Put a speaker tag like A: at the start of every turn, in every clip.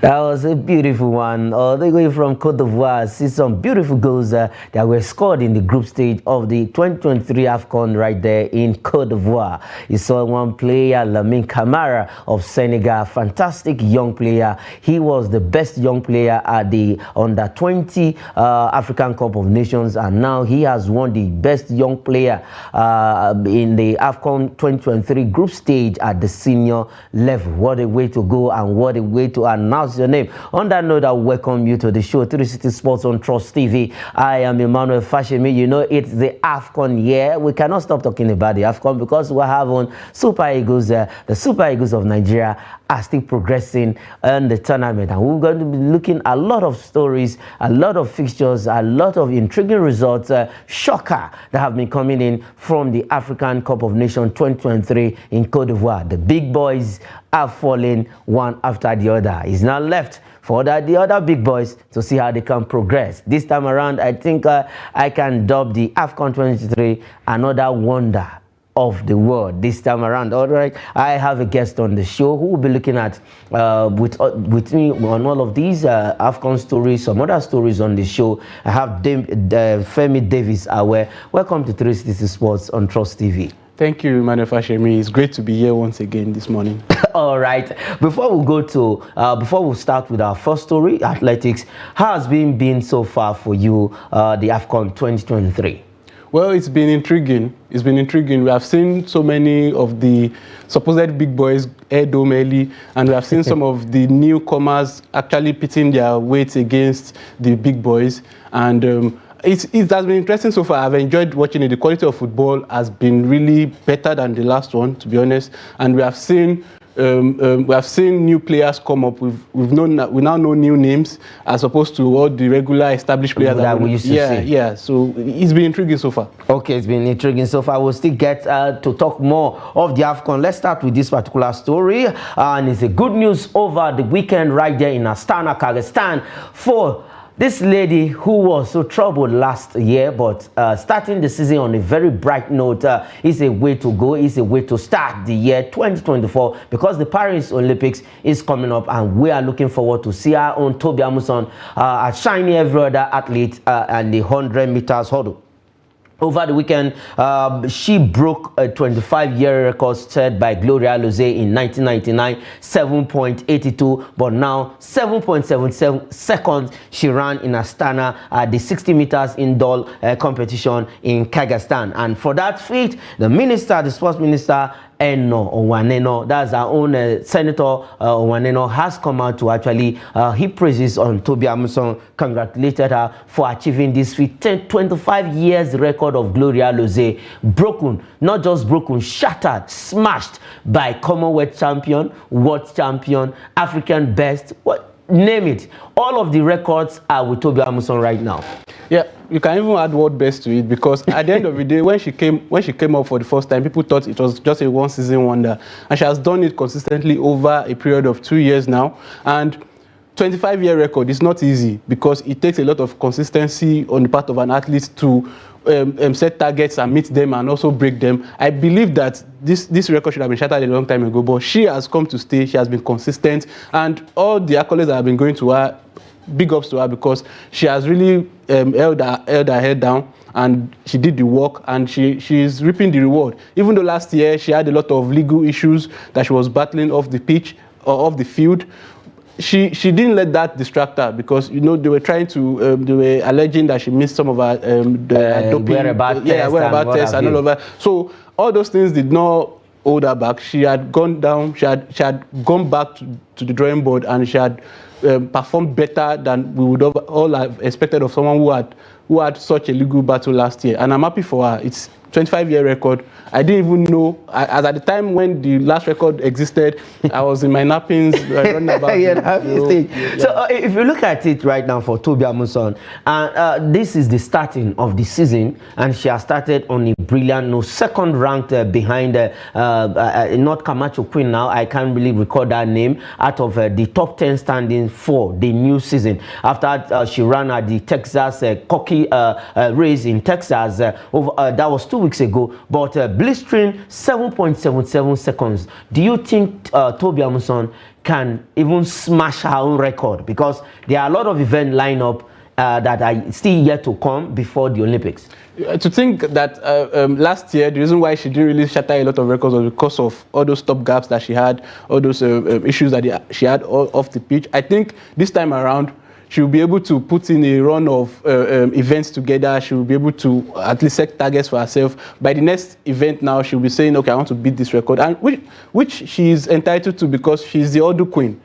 A: That was a beautiful one. All the way from Cote d'Ivoire, see some beautiful goals that were scored in the group stage of the 2023 AFCON right there in Cote d'Ivoire. You saw one player, Lamine Camara of Senegal, fantastic young player. He was the best young player at the Under-20 African Cup of Nations, and now he has won the best young player in the AFCON 2023 group stage at the senior level. What a way to go and what a way to announce your name. On that note, I welcome you to the show 360 Sports on Trust TV. I am Emmanuel Fashemi. You know, it's the AFCON year. We cannot stop talking about the AFCON because we have on Super Eagles. The Super Eagles of Nigeria are still progressing in the tournament, and we're going to be looking at a lot of stories, a lot of fixtures, a lot of intriguing results, shocker that have been coming in from the African Cup of Nations 2023 in Cote d'Ivoire. The big boys are falling one after the other. It's now left for the other big boys to see how they can progress. This time around, I think I can dub the AFCON 2023 another wonder of the world this time around. All right, I have a guest on the show who will be looking at with me on all of these AFCON stories, some other stories on the show. I have Femi Davis Awe. Welcome to 360 Sports on Trust TV.
B: Thank you, Emmanuel Fashemi. It's great to be here once again this morning.
A: All right. Before we start with our first story, athletics, how has it been so far for you, the AFCON 2023?
B: Well, it's been intriguing. It's been intriguing. We have seen so many of the supposed big boys head home early, and we have seen some of the newcomers actually pitting their weights against the big boys. And it has been interesting so far. I've enjoyed watching it. The quality of football has been really better than the last one, to be honest. And we have seen new players come up. We now know new names as opposed to all the regular established players
A: that we used to see.
B: Yeah. So it's been intriguing so far.
A: Okay, it's been intriguing so far. We'll still get to talk more of the AFCON. Let's start with this particular story, and it's a good news over the weekend right there in Astana, Kazakhstan, for this lady who was so troubled last year, but starting the season on a very bright note is a way to go, is a way to start the year 2024, because the Paris Olympics is coming up, and we are looking forward to see our own Tobi Amusan shining every other athlete and the 100 meters hurdle. Over the weekend, she broke a 25-year record set by Glory Alozie in 1999, 7.82, but now 7.77 seconds she ran in Astana at the 60 meters indoor competition in Kazakhstan. And for that feat, the sports minister, John Owan Enoh, that's our own Senator Owan Enoh, has come out to actually heap praises on Tobi Amusan, congratulated her for achieving this feat. 25 years record of Glory Alozie, broken, not just broken, shattered, smashed by Commonwealth champion, world champion, African best, name it. All of the records are with Tobi Amusan right now.
B: Yeah, you can even add world best to it, because at the end of the day, when she came up for the first time, people thought it was just a one-season wonder, and she has done it consistently over a period of 2 years now. And 25-year record is not easy, because it takes a lot of consistency on the part of an athlete to set targets and meet them and also break them. I believe that this record should have been shattered a long time ago, but she has come to stay. She has been consistent, and all the accolades that have been going to her, big ups to her, because she has really held her head down, and she did the work, and she is reaping the reward. Even though last year she had a lot of legal issues that she was battling off the pitch or off the field, she didn't let that distract her, because they were trying to they were alleging that she missed some of her doping, whereabout tests and all of that. So all those things did not hold her back. She had gone down. She had gone back to the drawing board, and she had performed better than we would all have expected of someone who had such a legal battle last year. And I'm happy for her. It's 25-year record. I didn't even know, as at the time when the last record existed, I was in my nappings running about.
A: So if you look at it right now for Tobi Amusan, this is the starting of the season, and she has started on a brilliant note, second ranked behind not Camacho Queen now, I can't really recall that name, out of the top 10 standing for the new season. After she ran at the Texas Cocky presidency race in Texas. That was 2 weeks ago, but blistering 7.77 seconds. Do you think Tobi Amusan can even smash her own record? Because there are a lot of events lined up that are still yet to come before the Olympics.
B: To think that last year, the reason why she didn't really shatter a lot of records was because of all those stop gaps that she had, all those issues that she had off the pitch. I think this time around, she will be able to put in a run of events together. She will be able to at least set targets for herself. By the next event now, she will be saying, okay, I want to beat this record, and which she is entitled to because she's the Odu queen.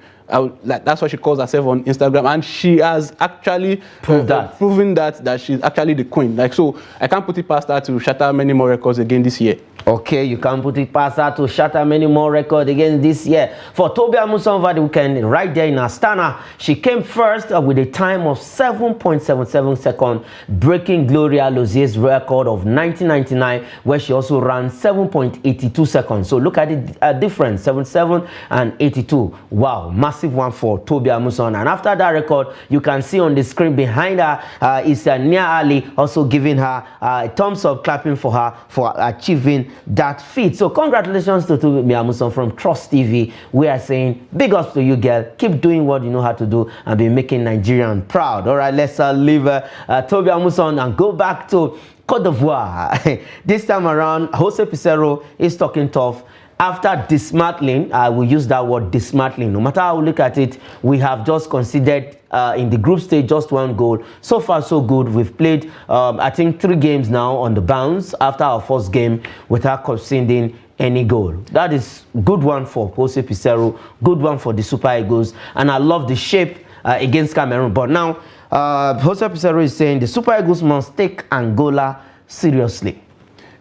B: That's what she calls herself on Instagram, and she has actually proven that she's actually the queen. Like, so I can't put it past her to shatter many more records again this year.
A: Okay, you can't put it past her to shatter many more records again this year. For Tobi Amusan over the weekend, right there in Astana, she came first with a time of 7.77 seconds, breaking Glory Alozie's record of 1999, where she also ran 7.82 seconds. So look at the difference, 77 and 82. Wow, massive one for Tobi Amusan. And after that record, you can see on the screen behind her is Nia Ali also giving her a thumbs up, clapping for her for achieving that feat. So congratulations to Tobi Amusan from Trust TV. We are saying big ups to you, girl. Keep doing what you know how to do and be making Nigerian proud. All right, let's leave Tobi Amusan and go back to Cote d'Ivoire. This time around, Jose Pizarro is talking tough. After dismantling, I will use that word dismantling. No matter how we look at it, we have just considered in the group stage just one goal. So far, so good. We've played, I think, 3 games now on the bounce after our first game without conceding any goal. That is good one for Jose Pizarro, good one for the Super Eagles, and I love the shape against Cameroon. But now, Jose Pizarro is saying the Super Eagles must take Angola seriously.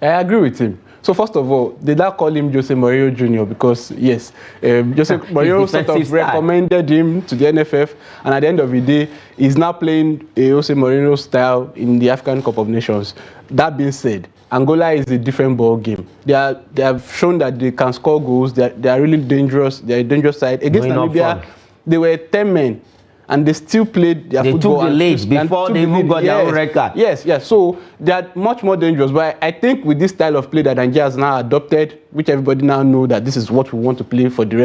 B: I agree with him. So first of all, they now call him Jose Mourinho Jr. because, yes, Jose Mourinho sort of recommended him to the NFF, and at the end of the day, he's now playing a Jose Mourinho style in the African Cup of Nations. That being said, Angola is a different ball game. They have shown that they can score goals. They are really dangerous. They are a dangerous side. Against Namibia, they were 10 men. And they still played their football.
A: They took the lead before they even got their own record.
B: Yes. So they are much more dangerous. But I think with this style of play that Nigeria has now adopted, which everybody now know that this is what we want to play for the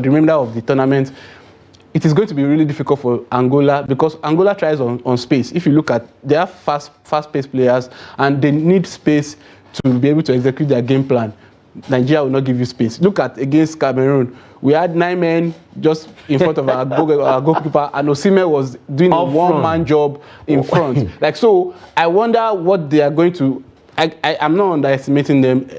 B: remainder of the tournament, it is going to be really difficult for Angola because Angola tries on space. If you look at, they have fast-paced players and they need space to be able to execute their game plan. Nigeria will not give you space. Look at against Cameroon. We had 9 men just in front of our goalkeeper, and Osimhen was doing a one-man job in front. Like, so, I wonder what they are going to. I'm not underestimating them.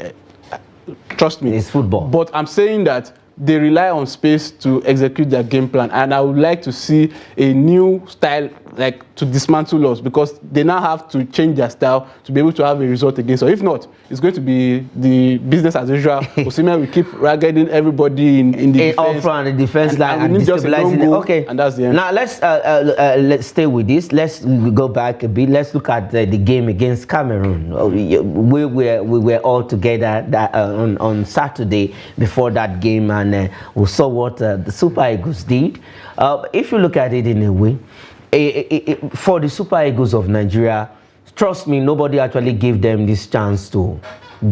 B: Trust me.
A: It's football.
B: But I'm saying that they rely on space to execute their game plan, and I would like to see a new style, like to dismantle us, because they now have to change their style to be able to have a result against us. If not, it's going to be the business as usual. Osimhen will keep ragging everybody in the defense.
A: Up front, the defense line,
B: and destabilizing it.
A: Okay,
B: and that's the end.
A: Now let's stay with this. Let's go back a bit. Let's look at the game against Cameroon. We were all together on Saturday before that game, and we saw what the Super Eagles did. If you look at it in a way, for the Super Eagles of Nigeria, trust me, nobody actually gave them this chance to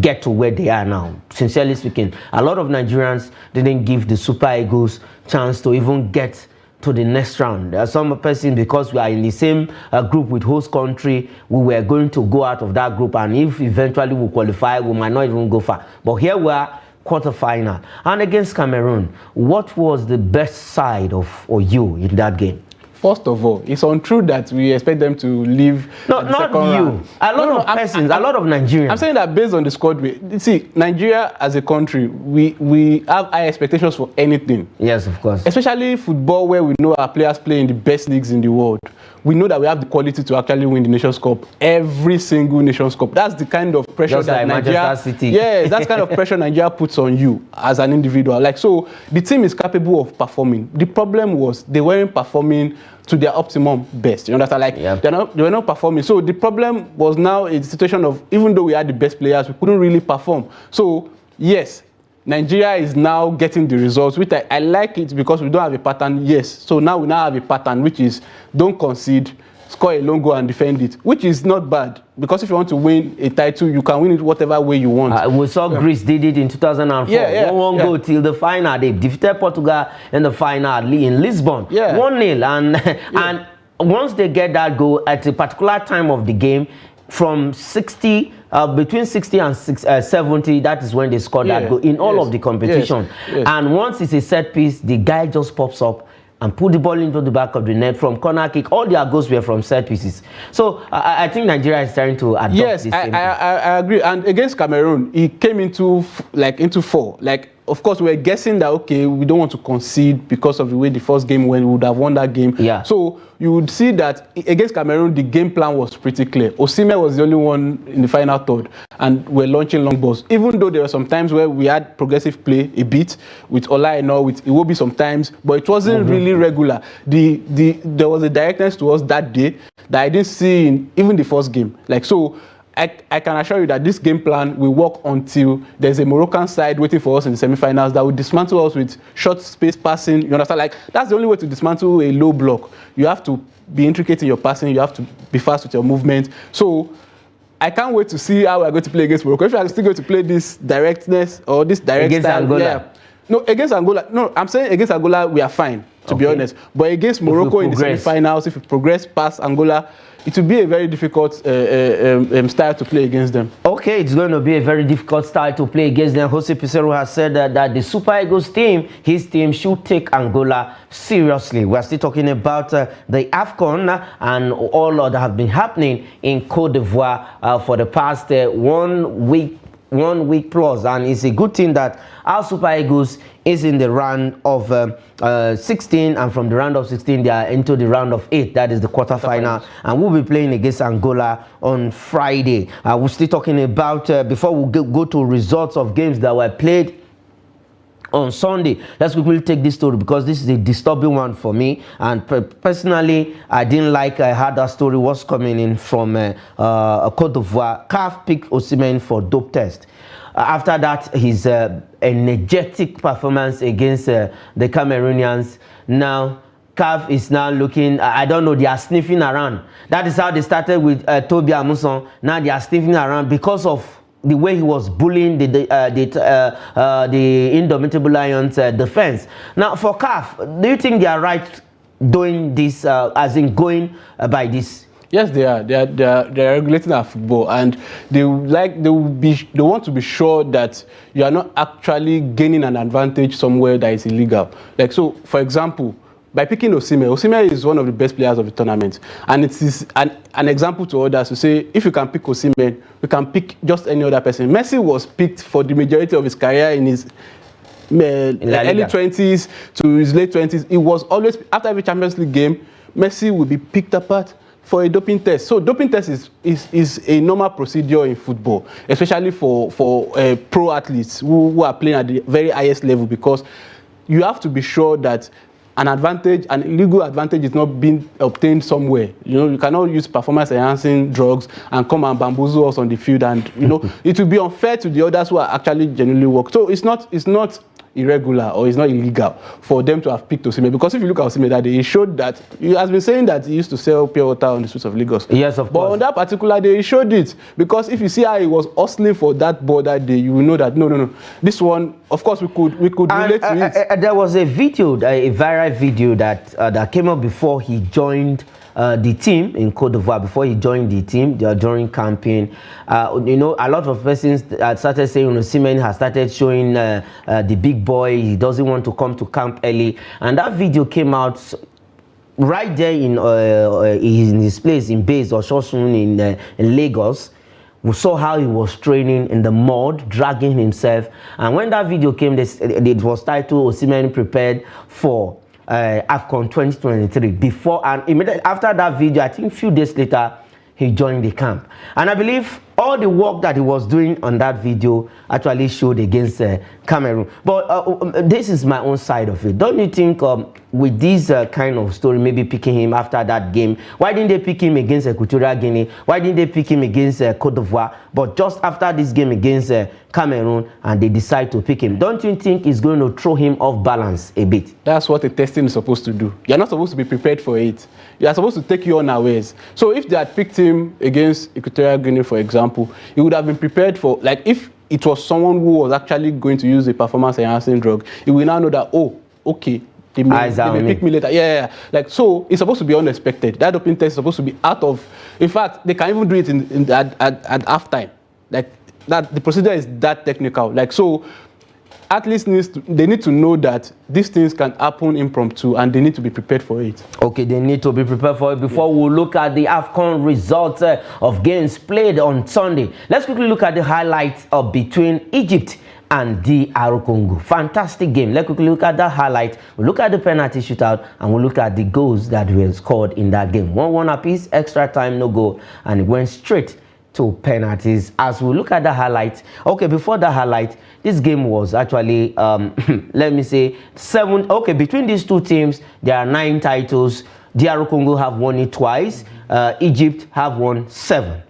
A: get to where they are now. Sincerely speaking, a lot of Nigerians didn't give the Super Eagles chance to even get to the next round. Some person, because we are in the same group with host country, we were going to go out of that group, and if eventually we qualify, we might not even go far. But here we are, quarterfinal. And against Cameroon, what was the best side of you in that game?
B: First of all, it's untrue that we expect them to leave.
A: No, not you. Round. A lot of Nigerians.
B: I'm saying that based on the squad, see, Nigeria as a country, we have high expectations for anything.
A: Yes, of course.
B: Especially football, where we know our players play in the best leagues in the world. We know that we have the quality to actually win the Nations Cup, every single Nations Cup. That's the kind of pressure
A: just
B: that
A: like
B: Nigeria.
A: City.
B: Yes, that's kind of pressure Nigeria puts on you as an individual. Like, so, the team is capable of performing. The problem was they weren't performing to their optimum best. You understand? Like, they were not performing. So the problem was now a situation of, even though we had the best players, we couldn't really perform. So yes, Nigeria is now getting the results, which I like it because we don't have a pattern. Yes, so now we have a pattern, which is don't concede, score a lone goal and defend it, which is not bad. Because if you want to win a title, you can win it whatever way you want.
A: We saw Greece did it in 2004. One go till the final. They defeated Portugal in the final in Lisbon. 1-0. And once they get that goal at a particular time of the game, from 60, between 60 and 70, that is when they score that goal in all of the competition. And once it's a set piece, the guy just pops up and put the ball into the back of the net from corner kick. All their goals were from set pieces. So I think Nigeria is trying to adopt this same thing.
B: I agree. And against Cameroon, he came into 4. Like, of course, we were guessing that, okay, we don't want to concede because of the way the first game went. We would have won that game. So you would see that against Cameroon, the game plan was pretty clear. Osimhen was the only one in the final third, and we're launching long balls. Even though there were some times where we had progressive play a bit with Ola Enoh, with Iwobi sometimes, but it wasn't really regular. There was a directness to us that day that I didn't see in even the first game. Like, so I can assure you that this game plan will work until there's a Moroccan side waiting for us in the semi-finals that will dismantle us with short space passing. You understand? Like, that's the only way to dismantle a low block. You have to be intricate in your passing. You have to be fast with your movement. So I can't wait to see how we're going to play against Morocco. If I'm still going to play this directness or this direct
A: against
B: style,
A: Angola.
B: No, against Angola. No, I'm saying against Angola we are fine, to be honest. But against Morocco in the semi-finals, if we progress past Angola, it will be a very difficult style to play against them. Okay,
A: it's going to be a very difficult style to play against them. Jose Pizarro has said that the Super Eagles team, his team, should take Angola seriously. We're still talking about the AFCON and all that have been happening in Cote d'Ivoire for the past 1 week plus, and it's a good thing that our Super Eagles is in the round of 16, and from the round of 16 they are into the round of 8, that is the quarterfinal, and we'll be playing against Angola on Friday. We're still talking about before we go to results of games that were played on Sunday. Let's quickly take this story because this is a disturbing one for me, and personally I didn't like how that story was coming in from Cote d'Ivoire. CAF picked Osimhen for dope test. After that, his energetic performance against the Cameroonians, now CAF is now looking, I don't know, they are sniffing around. That is how they started with Tobi Amusan. Now they are sniffing around because of the way he was bullying the Indomitable Lions defense. Now, for CAF, do you think they are right doing this, as in going by this?
B: Yes, they are. They are regulating our football, and they want to be sure that you are not actually gaining an advantage somewhere that is illegal. Like, so, for example, by picking Osimhen is one of the best players of the tournament, and it is an example to others to say, if you can pick Osimhen, you can pick just any other person. Messi was picked for the majority of his career in his early 20s to his late 20s. It was always, after every Champions League game, Messi will be picked apart for a doping test. So doping test is a normal procedure in football, especially for pro athletes who are playing at the very highest level, because you have to be sure that an illegal advantage is not being obtained somewhere. You know, you cannot use performance-enhancing drugs and come and bamboozle us on the field, and you know it will be unfair to the others who are actually genuinely working. So it's not irregular or it's not illegal for them to have picked Osimhen, because if you look at Osimhen that day, he showed that he has been saying that he used to sell pure water on the streets of Lagos.
A: Yes, of course.
B: But on that particular day, he showed it, because if you see how he was hustling for that ball that day, you will know that no, this one, of course, we could relate to it.
A: There was a video, a viral video that came up before he joined the team in Cote d'Ivoire, before he joined the team during campaign. You know, a lot of persons started saying Osimhen has started showing the big boy. He doesn't want to come to camp early, and that video came out right there in his place in base or Shosun in Lagos. We saw how he was training in the mud, dragging himself, and when that video came, it was titled Osimhen prepared for AFCON 2023. Before and immediately after that video, I think a few days later, he joined the camp. And I believe all all the work that he was doing on that video actually showed against Cameroon. But this is my own side of it. Don't you think with this kind of story, maybe picking him after that game, why didn't they pick him against Equatorial Guinea? Why didn't they pick him against Cote d'Ivoire? But just after this game against Cameroon, and they decide to pick him, don't you think it's going to throw him off balance a bit? That's
B: what the testing is supposed to do. You're not supposed to be prepared for it. You're supposed to take you unawares. So if they had picked him against Equatorial Guinea, for example, he would have been prepared for, like, if it was someone who was actually going to use a performance-enhancing drug, he will now know that, oh, okay, they may pick me later. Yeah. Like, so it's supposed to be unexpected. That doping test is supposed to be out of, in fact, they can even do it at halftime. Like, that the procedure is that technical. Like, so athletes they need to know that these things can happen impromptu, and they need to be prepared for it. Okay, they need to be prepared for it. Before we look at the AFCON results of games played on Sunday, let's quickly look at the highlights between Egypt and DR Congo. Fantastic game. Let's quickly look at the highlight. We'll look at the penalty shootout, and we'll look at the goals that were scored in that game. 1-1 apiece, extra time, no goal, and it went straight to penalties. As we look at the highlights, okay, before the highlight, this game was actually let me say 7. Okay, between these two teams there are 9 titles. DR Congo have won it twice. Egypt have won 7.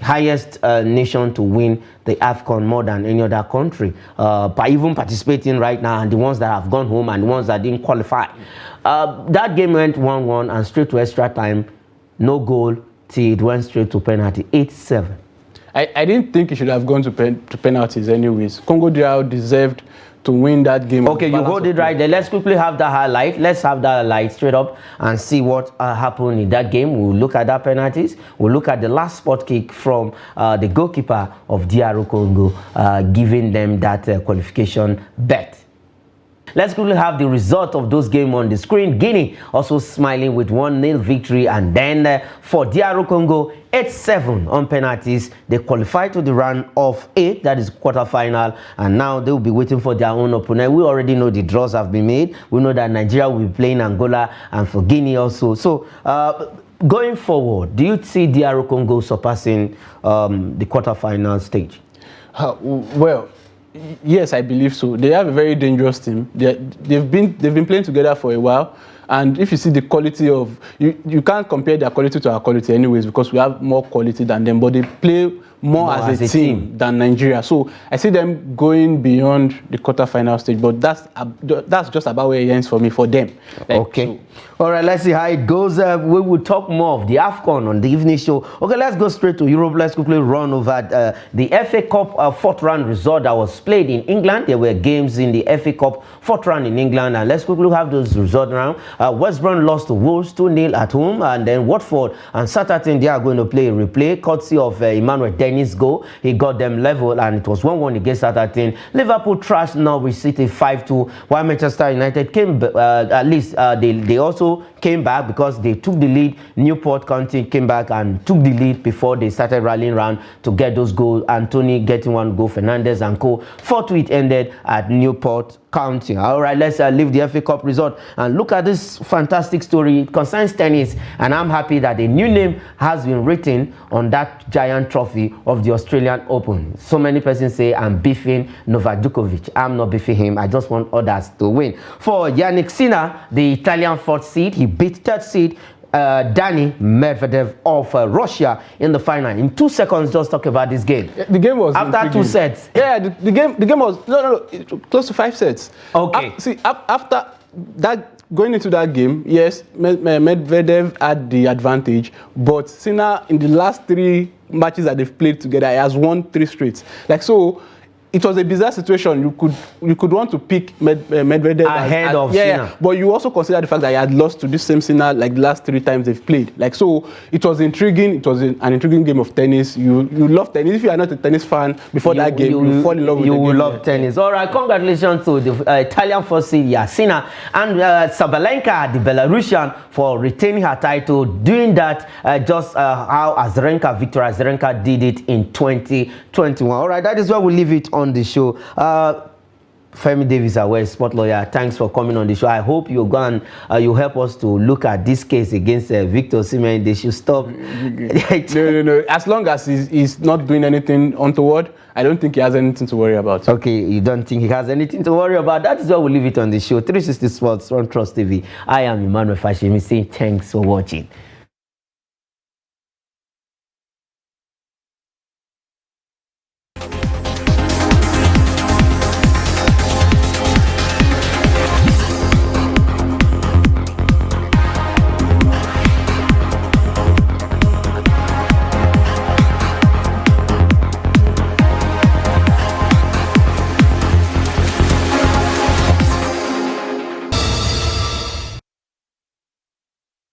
B: Highest nation to win the AFCON more than any other country, by even participating right now, and the ones that have gone home and the ones that didn't qualify. That game went 1-1 and straight to extra time, no goal, till it went straight to penalty, 8-7. I didn't think it should have gone to penalties anyways. Congo DR deserved to win that game.
A: Okay, you hold it right there. Let's quickly have the highlight. Let's have that highlight straight up and see what happened in that game. We'll look at that penalties. We'll look at the last spot kick from the goalkeeper of DR Congo, giving them that qualification bet. Let's quickly have the result of those games on the screen. Guinea also smiling with 1-0 victory, and then for DR Congo, 8-7 on penalties. They qualified to the round of 8, that is quarterfinal, and now they will be waiting for their own opponent. We already know the draws have been made. We know that Nigeria will be playing Angola, and for Guinea also. So going forward, do you see DR Congo surpassing the quarterfinal stage?
B: Well, yes, I believe so. They have a very dangerous team. They've been playing together for a while, and if you see the quality of you can't compare their quality to our quality anyways, because we have more quality than them, but they play more as a team than Nigeria. So I see them going beyond the quarterfinal stage, but that's just about where it ends for me, for them. Like,
A: okay.
B: So.
A: All right, let's see how it goes. We will talk more of the AFCON on the evening show. Okay, let's go straight to Europe. Let's quickly run over the FA Cup 4th round result that was played in England. There were games in the FA Cup 4th round in England, and let's quickly have those results now. West Brom lost to Wolves 2-0 at home, and then Watford and Southampton, they are going to play a replay courtesy of Emmanuel Dennis goal. He got them level, and it was 1-1 against Southampton. Liverpool trashed Norwich City 5-2, while Manchester United came at least they also came back because they took the lead. Newport County came back and took the lead before they started rallying around to get those goals. Anthony getting 1 goal, Fernandez and co. 4-2 it ended at Newport County. All right, let's leave the FA Cup result and look at this fantastic story. It concerns tennis, and I'm happy that a new name has been written on that giant trophy of the Australian Open. So many persons say I'm beefing Novak Djokovic. I'm not beefing him. I just want others to win. For Yannick Sinner, the Italian 4th seed, he beat 3rd seed Dani Medvedev of Russia in the final. In 2 seconds, just talk about this game.
B: The game was
A: after
B: intriguing.
A: 2 sets.
B: Yeah, the game was close to 5 sets.
A: Okay.
B: After that, going into that game, yes, Medvedev had the advantage, but Sinner in the last 3 matches that they've played together, he has won 3 straight. Like, so it was a bizarre situation. You could want to pick Medvedev
A: ahead of Sinner.
B: But you also consider the fact that he had lost to this same Sinner like the last 3 times they've played. Like, so it was intriguing. It was an intriguing game of tennis. You love tennis. If you are not a tennis fan before that game, you fall in love with the game.
A: You will love tennis. All right, congratulations to the Italian 4th seed Sinner, and Sabalenka, the Belarusian, for retaining her title, doing that just how Victoria Azarenka did it in 2021. All right, that is where we leave it on the show. Femi Davis, our sport lawyer, thanks for coming on the show. I hope you you help us to look at this case against Victor Osimhen. They should stop.
B: No. As long as he's not doing anything untoward, I don't think he has anything to worry about.
A: Okay, you don't think he has anything to worry about? That is why we'll leave it on the show. 360 Sports on Trust TV. I am Emmanuel Fashemi saying thanks for watching.